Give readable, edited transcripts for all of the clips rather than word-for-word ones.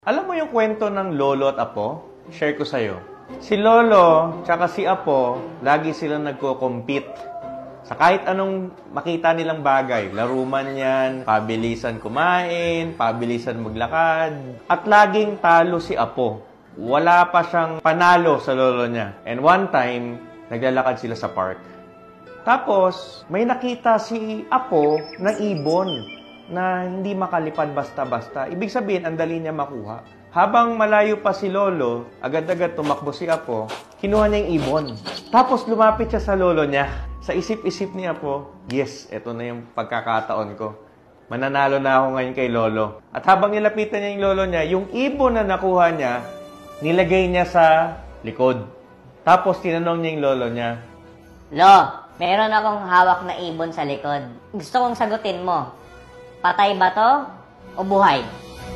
Alam mo yung kwento ng lolo at apo? Share ko sa'yo. Si lolo tsaka si apo, lagi silang nagko-compete sa kahit anong makita nilang bagay. Laro man yan, pabilisan kumain, pabilisan maglakad. At laging talo si apo. Wala pa siyang panalo sa lolo niya. And one time, naglalakad sila sa park. Tapos, may nakita si apo ng ibon na hindi makalipad basta-basta. Ibig sabihin, ang dali niya makuha. Habang malayo pa si lolo, agad-agad tumakbo si apo, kinuha niya yung ibon. Tapos lumapit siya sa lolo niya. Sa isip-isip niya po, yes, eto na yung pagkakataon ko. Mananalo na ako ngayon kay lolo. At habang nilapitan niya yung lolo niya, yung ibon na nakuha niya, nilagay niya sa likod. Tapos tinanong niya yung lolo niya, Lo, meron akong hawak na ibon sa likod. Gusto kong sagutin mo. Patay ba to o buhay?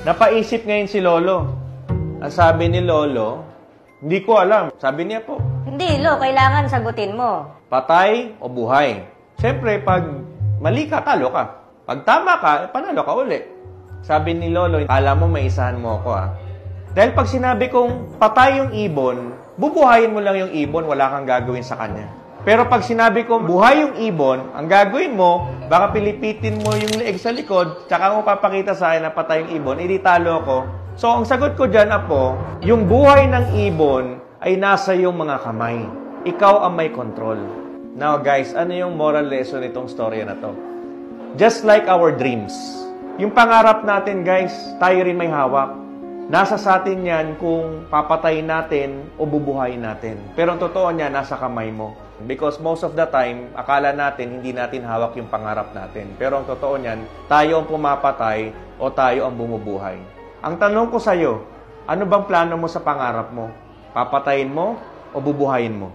Napaisip ngayon si lolo. Ang sabi ni lolo, hindi ko alam. Sabi niya po, Hindi, Lo, kailangan sagutin mo. patay o buhay. Siyempre, pag mali ka, talo ka. Pag tama ka, panalo ka uli. Sabi ni lolo, kala mo may isahan mo ako Dahil pag sinabi kong patay yung ibon, bubuhayin mo lang yung ibon, wala kang gagawin sa kanya. Pero pag sinabi kong buhay yung ibon, ang gagawin mo, baka pilipitin mo yung leeg sa likod, tsaka mo papakita sa akin na patay yung ibon, hindi talo ko. So, ang sagot ko dyan, apo, yung buhay ng ibon ay nasa iyong mga kamay. Ikaw ang may control. Now, guys, ano yung moral lesson nitong storya na to? Just like our dreams. Yung pangarap natin, guys, tayo rin may hawak. Nasa sa atin yan kung papatayin natin o bubuhayin natin. Pero ang totoo niya, nasa kamay mo. Because most of the time, akala natin hindi natin hawak yung pangarap natin. Pero ang totoo niyan, tayo ang pumapatay o tayo ang bumubuhay. Ang tanong ko sa'yo, ano bang plano mo sa pangarap mo? Papatayin mo o bubuhayin mo?